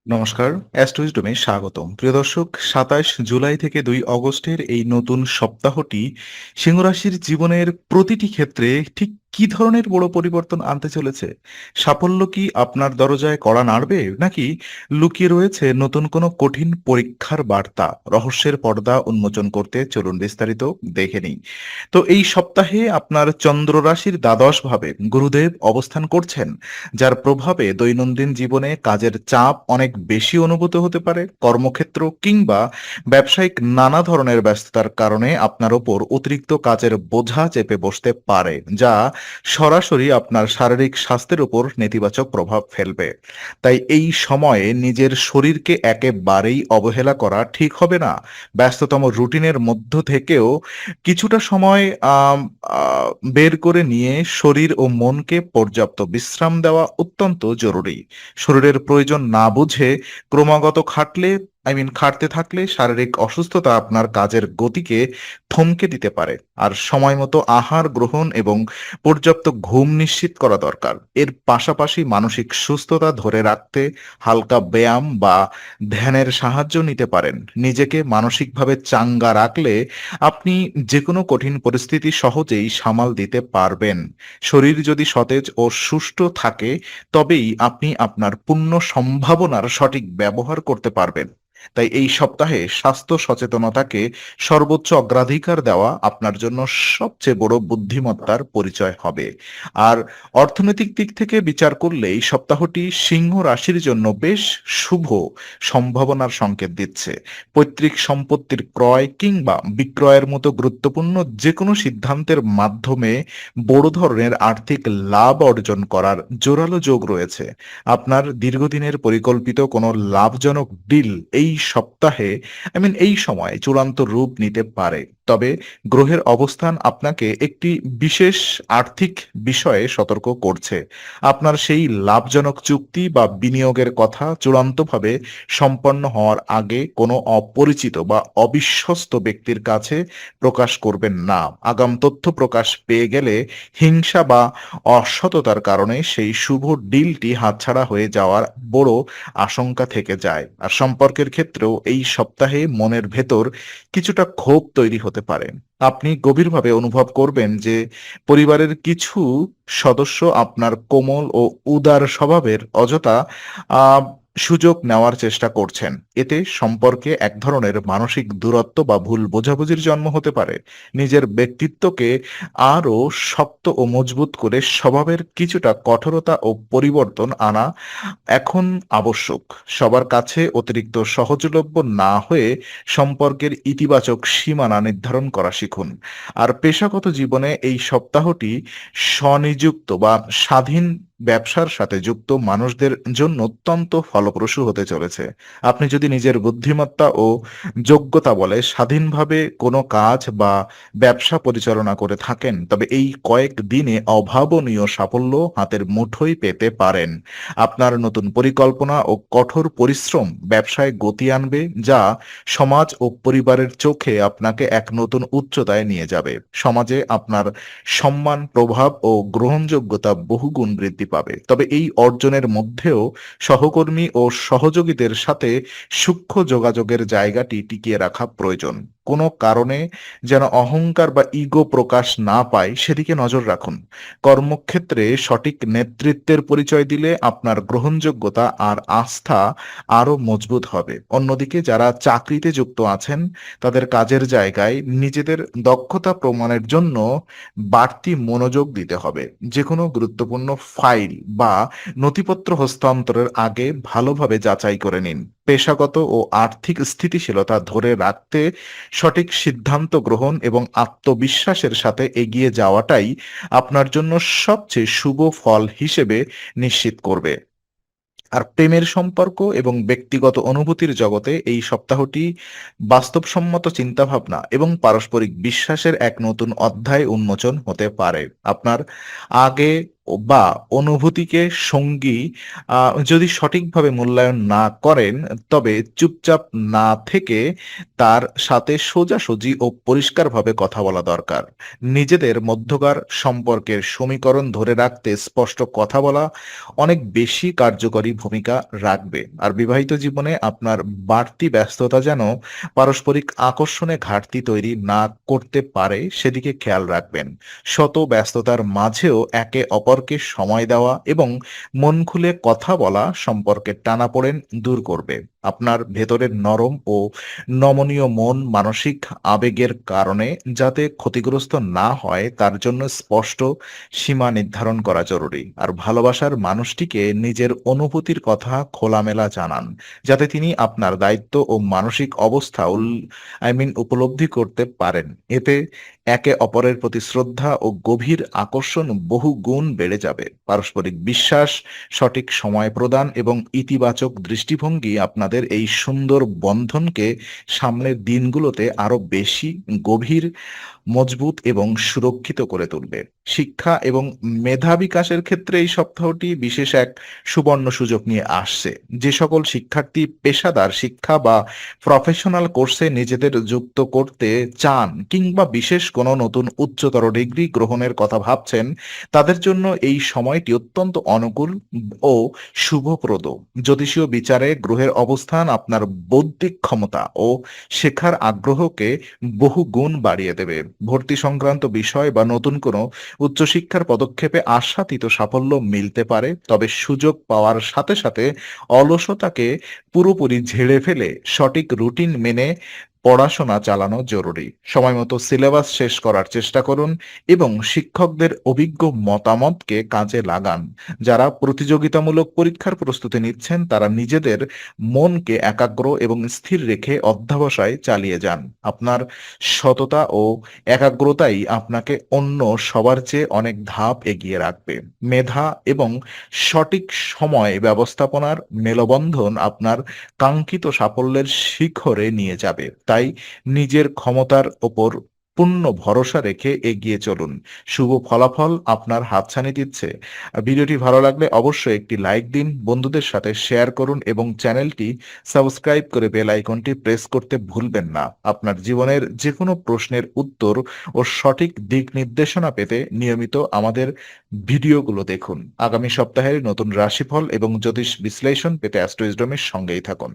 নমস্কার, অ্যাস্ট্রোইজডমে স্বাগতম। প্রিয় দর্শক, ২৭ জুলাই থেকে ২ অগস্টের এই নতুন সপ্তাহটি সিংহ রাশির জীবনের প্রতিটি ক্ষেত্রে ঠিক কি ধরনের বড় পরিবর্তন আনতে চলেছে? সাফল্য কি আপনার দরজায় কড়া নাড়বে? নাকি লুকিয়ে রয়েছে নতুন কোনো কঠিন পরীক্ষার বার্তা? রহস্যের পর্দা উন্মোচন করতে চলুন বিস্তারিত দেখে নিই। তো এই সপ্তাহে আপনার চন্দ্র রাশির দ্বাদশ ভাবে গুরুদেব অবস্থান করছেন, যার প্রভাবে দৈনন্দিন জীবনে কাজের চাপ অনেক বেশি অনুভূত হতে পারে। কর্মক্ষেত্র কিংবা ব্যবসায়িক নানা ধরনের ব্যস্ততার কারণে আপনার ওপর অতিরিক্ত কাজের বোঝা চেপে বসতে পারে, যা সরাসরি আপনার শারীরিক স্বাস্থ্যের উপর নেতিবাচক প্রভাব ফেলবে। তাই এই সময়ে নিজের শরীরকে একেবারেই অবহেলা করা ঠিক হবে না। ব্যস্ততম রুটিনের মধ্য থেকেও কিছুটা সময় আম আ বের করে নিয়ে শরীর ও মনকে পর্যাপ্ত বিশ্রাম দেওয়া অত্যন্ত জরুরি। শরীরের প্রয়োজন না বুঝে ক্রমাগত খাটতে থাকলে শারীরিক অসুস্থতা আপনার কাজের গতিকে থমকে দিতে পারে। আর সময়মতো আহার গ্রহণ এবং পর্যাপ্ত ঘুম নিশ্চিত করা দরকার। এর পাশাপাশি মানসিক সুস্থতা ধরে রাখতে হালকা ব্যায়াম বা ধ্যানের সাহায্য নিতে পারেন। নিজেকে মানসিকভাবে চাঙ্গা রাখলে আপনি যেকোনো কঠিন পরিস্থিতি সহজেই সামাল দিতে পারবেন। শরীর যদি সতেজ ও সুষ্ঠু থাকে, তবেই আপনি আপনার পূর্ণ সম্ভাবনার সঠিক ব্যবহার করতে পারবেন। তাই এই সপ্তাহে স্বাস্থ্য সচেতনতাকে সর্বোচ্চ অগ্রাধিকার দেওয়া আপনার জন্য সবচেয়ে বড় বুদ্ধিমত্তার পরিচয় হবে। আর অর্থনৈতিক দিক থেকে বিচার করলে এই সপ্তাহটি সিংহ রাশির জন্য বেশ শুভ সম্ভাবনার সংকেত দিচ্ছে। পৈতৃক সম্পত্তির ক্রয় কিংবা বিক্রয়ের মতো গুরুত্বপূর্ণ যেকোনো সিদ্ধান্তের মাধ্যমে বড় ধরনের আর্থিক লাভ অর্জন করার জোরালো যোগ রয়েছে। আপনার দীর্ঘদিনের পরিকল্পিত কোনো লাভজনক ডিল এই সপ্তাহে এই সময়ে চূড়ান্ত রূপ নিতে পারে। তবে গ্রহের অবস্থান আপনাকে একটি বিশেষ আর্থিক বিষয়ে সতর্ক করছে। আপনার সেই লাভজনক চুক্তি বা বিনিয়োগের কথা চূড়ান্তভাবে সম্পন্ন হওয়ার আগে কোনো অপরিচিত বা অবিশ্বস্ত ব্যক্তির কাছে প্রকাশ করবেন না। আগাম তথ্য প্রকাশ পেয়ে গেলে হিংসা বা অসততার কারণে সেই শুভ ডিলটি হাতছাড়া হয়ে যাওয়ার বড় আশঙ্কা থেকে যায়। আর সম্পর্কের ক্ষেত্রেও এই সপ্তাহে মনের ভেতর কিছুটা ক্ষোভ তৈরি হতে পারে। আপনি গভীরভাবে অনুভব করবেন যে পরিবারের কিছু সদস্য আপনার কোমল ও উদার স্বভাবের অযথা আহ সুযোগ নেওয়ার চেষ্টা করছেন। এতে সম্পর্কে এক ধরনের মানসিক দূরত্ব বা ভুল বোঝাবুঝির জন্ম হতে পারে। নিজের ব্যক্তিত্বকে আরো শক্ত ও মজবুত করে স্বভাবের কিছুটা কঠোরতা ও পরিবর্তন আনা এখন আবশ্যক। সবার কাছে অতিরিক্ত সহজলভ্য না হয়ে সম্পর্কের ইতিবাচক সীমানা নির্ধারণ করা শিখুন। আর পেশাগত জীবনে এই সপ্তাহটি স্বনিযুক্ত বা স্বাধীন ব্যবসার সাথে যুক্ত মানুষদের জন্য অত্যন্ত ফলপ্রসূ হতে চলেছে। আপনি যদি নিজের বুদ্ধিমত্তা ও যোগ্যতা বলে স্বাধীনভাবে কোনো কাজ বা ব্যবসা পরিচালনা করে থাকেন, তবে এই কয়েক দিনে অভাবনীয় সাফল্য হাতের মুঠোয় পেতে পারেন। আপনার নতুন পরিকল্পনা ও কঠোর পরিশ্রম ব্যবসায় গতি আনবে, যা সমাজ ও পরিবারের চোখে আপনাকে এক নতুন উচ্চতায় নিয়ে যাবে। সমাজে আপনার সম্মান, প্রভাব ও গ্রহণযোগ্যতা বহুগুণ বৃদ্ধি পাবে। তবে এই অর্জনের মধ্যেও সহকর্মী ও সহযোগীদের সাথে সূক্ষ্ম যোগাযোগের জায়গাটি টিকিয়ে রাখা প্রয়োজন। কোনো কারণে যেন অহংকার বা ইগো প্রকাশ না পায় সেদিকে নজর রাখুন। কর্মক্ষেত্রে সঠিক নেতৃত্বের পরিচয় দিলে আপনার গ্রহণযোগ্যতা আর আস্থা আরো মজবুত হবে। অন্যদিকে যারা চাকরিতে যুক্ত আছেন, তাদের কাজের জায়গায় নিজেদের দক্ষতা প্রমাণের জন্য বাড়তি মনোযোগ দিতে হবে। যেকোনো গুরুত্বপূর্ণ ফাইল বা নথিপত্র হস্তান্তরের আগে ভালোভাবে যাচাই করে নিন। পেশাগত ও আর্থিক স্থিতিশীলতা ধরে রাখতে সঠিক সিদ্ধান্ত গ্রহণ এবং আত্মবিশ্বাসের সাথে এগিয়ে যাওয়াটাই আপনার জন্য সবচেয়ে শুভ ফল হিসেবে নিশ্চিত করবে। আর প্রেমের সম্পর্ক এবং ব্যক্তিগত অনুভূতির জগতে এই সপ্তাহটি বাস্তবসম্মত চিন্তাভাবনা এবং পারস্পরিক বিশ্বাসের এক নতুন অধ্যায় উন্মোচন হতে পারে। আপনার আগে বা অনুভূতিকে সঙ্গী যদি সঠিকভাবে মূল্যায়ন না করেন, তবে চুপচাপ না থেকে তার সাথে সোজাসুজি ও পরিষ্কারভাবে কথা বলা দরকার। নিজেদের মধ্যকার সম্পর্কের সমীকরণ ধরে রাখতে স্পষ্ট কথা বলা অনেক বেশি কার্যকরী ভূমিকা রাখবে। আর বিবাহিত জীবনে আপনার বাড়তি ব্যস্ততা যেন পারস্পরিক আকর্ষণে ঘাটতি তৈরি না করতে পারে, সেদিকে খেয়াল রাখবেন। শত ব্যস্ততার মাঝেও একে অপরকে সময় দেওয়া এবং মন খুলে কথা বলা সম্পর্কের টানাপোড়েন দূর করবে। আপনার ভেতরের নরম ও নমনীয় মন মানসিক আবেগের কারণে যাতে ক্ষতিগ্রস্ত না হয়, তার জন্য স্পষ্ট সীমা নির্ধারণ করা জরুরি। আর ভালোবাসার মানুষটিকে নিজের অনুভূতির কথা খোলামেলা জানান, যাতে তিনি আপনার দায়িত্ব ও মানসিক অবস্থা উপলব্ধি করতে পারেন। এতে একে অপরের প্রতি শ্রদ্ধা ও গভীর আকর্ষণ বহু গুণ বেড়ে যাবে। পারস্পরিক বিশ্বাস, সঠিক সময় প্রদান এবং ইতিবাচক দৃষ্টিভঙ্গি আপনাদের এই সুন্দর বন্ধনকে সামনের দিনগুলোতে আরো বেশি গভীর, মজবুত এবং সুরক্ষিত করে তুলবে। শিক্ষা এবং মেধা বিকাশের ক্ষেত্রে এই সপ্তাহটি বিশেষ এক সুবর্ণ সুযোগ নিয়ে আসছে। যে সকল শিক্ষার্থী পেশাদার শিক্ষা বা প্রফেশনাল কোর্সে নিজেদের যুক্ত করতে চান কিংবা বিশেষ কোনো নতুন উচ্চতর ডিগ্রি গ্রহণের কথা ভাবছেন, তাদের জন্য এই সময়টি অত্যন্ত অনুকূল ও শুভপ্রদ। জ্যোতিষীয় বিচারে গ্রহের অবস্থান আপনার বৌদ্ধিক ক্ষমতা ও শেখার আগ্রহকে বহু গুণ বাড়িয়ে দেবে। ভর্তি সংক্রান্ত বিষয় বা নতুন কোনো উচ্চশিক্ষার পদক্ষেপে আশাতীত সাফল্য মিলতে পারে, তবে সুযোগ পাওয়ার সাথে সাথে অলসতাকে পুরোপুরি ঝেড়ে ফেলে সঠিক রুটিন মেনে পড়াশোনা চালানো জরুরি। সময়মতো সিলেবাস শেষ করার চেষ্টা করুন এবং শিক্ষকদের অভিজ্ঞ মতামতকে কাজে লাগান। যারা প্রতিযোগিতামূলক পরীক্ষার প্রস্তুতি নিচ্ছেন, তারা নিজেদের মনকে একাগ্র এবং স্থির রেখে অধ্যবসায় চালিয়ে যান। আপনার সততা ও একাগ্রতাই আপনাকে অন্য সবার চেয়ে অনেক ধাপ এগিয়ে রাখবে। মেধা এবং সঠিক সময় ব্যবস্থাপনার মেলবন্ধন আপনার কাঙ্ক্ষিত সাফল্যের শিখরে নিয়ে যাবে। তাই নিজের ক্ষমতার ওপর পূর্ণ ভরসা রেখে এগিয়ে চলুন। শুভ ফলাফল আপনার হাতছানি দিচ্ছে। ভিডিওটি ভালো লাগলে অবশ্যই একটি লাইক দিন, বন্ধুদের সাথে শেয়ার করুন এবং চ্যানেলটি সাবস্ক্রাইব করে বেল আইকনটি প্রেস করতে ভুলবেন না। আপনার জীবনের যে কোনো প্রশ্নের উত্তর ও সঠিক দিক নির্দেশনা পেতে নিয়মিত আমাদের ভিডিওগুলো দেখুন। আগামী সপ্তাহের নতুন রাশিফল এবং জ্যোতিষ বিশ্লেষণ পেতে অ্যাস্ট্রো ইসডমের সঙ্গেই থাকুন।